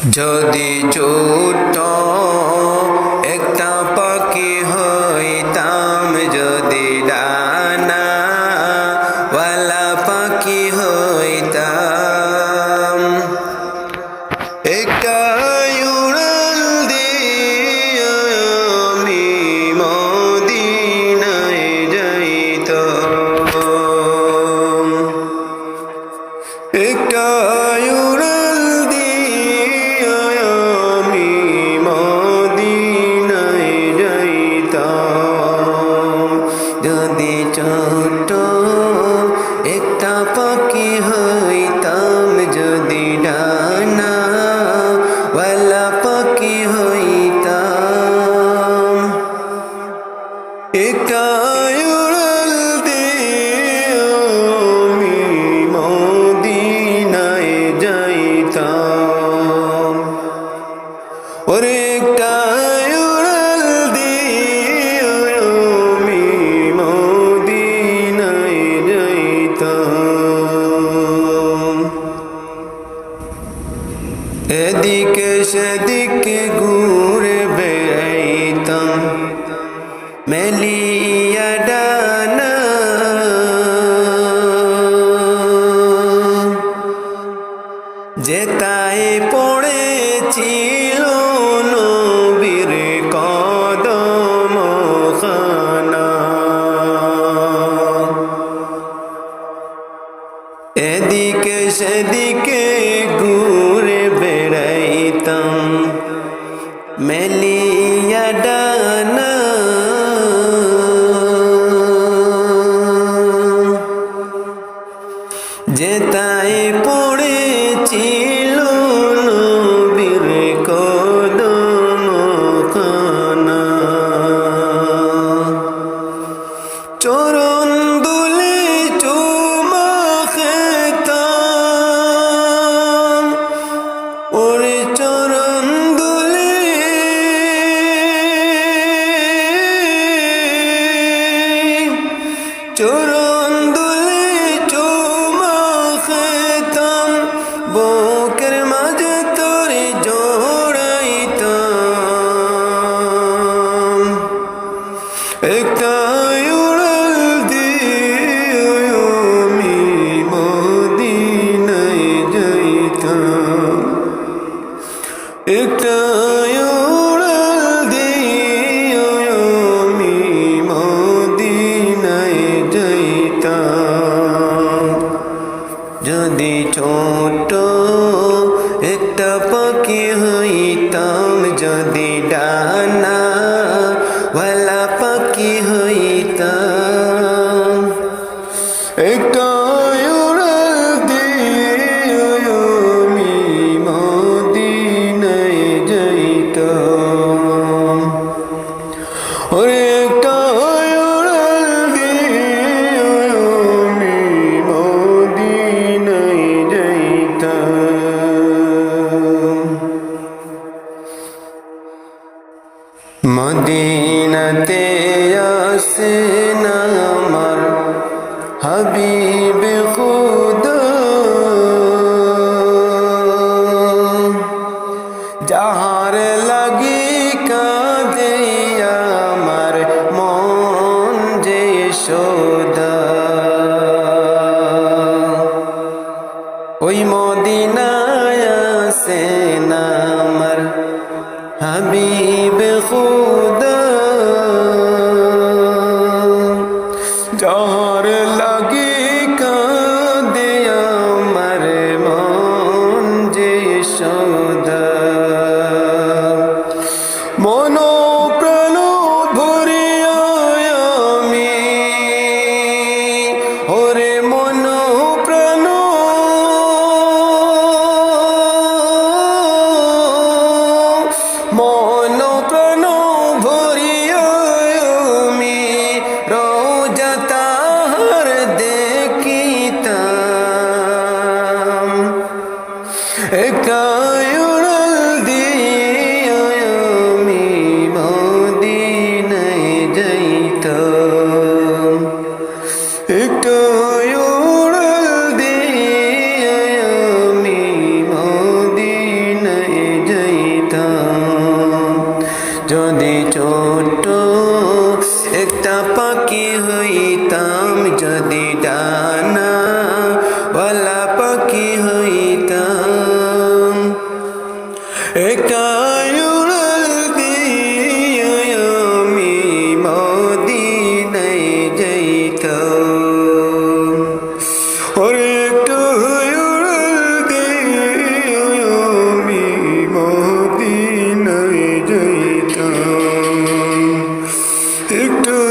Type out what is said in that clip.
যদি ছোট্ট একটা পাখি হইতাম, যদি ডানাওয়ালা পাখি হইতাম, একটা উড়াল দিয়ে আমি মদিনায় যাইতাম। একটা উড়াল দিয়ে আমি মদিনায় যাইতাম। যদি ছোট একটা পাখি হইতাম, যদি ডানাওয়ালা পাখি হইতাম, একটা উড়াল দিয়ে আমি মদিনায় যাইতাম। ওরে একটা উড়াল দিয়ে আমি মদিনায় যাইতাম। এদিকে সেদিকে ঘুরে বেড়াইতাম, মেলিয়া ডানা যেতায় পড়েছিল নবীর কদমখানা। এদিকে সেদিকে ঘুরে বেড়াইতাম, মেলিয়া ডানা যেতায় পড়েছিল নবীর কদমখানা। চরণ দুলে চুমা খেতাম, ওরে চরণ দুলে চরণ দুলে চুমা খেতাম, বুকের মাঝে তোরে জড়াইতাম। একটা উড়াল দিয়ে আমি মদিনায় যাইতাম। একটা উড়াল দিয়ে আমি মদিনায় যাইতাম। যদি ছোট একটা পাখি হইতাম, যদি ডানাওয়ালা পাখি হইতাম, একটা উড়াল দিয়ে আমি মদিনায় যাইতাম। ওরে একটা উড়াল দিয়ে আমি মদিনায় যাইতাম। মদিনাতে আসেন আমার হাবিবে খুদা, যাহার লাগি কাঁদে আমার মন যে সদা। ওই মদিনায় আসেন আমার হাবিবে খুদা, যাহার লাগি কাঁদে আমার মন যে সদা। মন প্রাণ ভরিয়া আমি, ওরে মন প্রাণ মন প্রাণ ভরিয়া আমি রোজা তাহার দেখিতাম। একটা উড়াল দিয়ে আমি মদিনায় যাইতাম। একটা উড়াল দিয়ে আমি মদিনায় একটু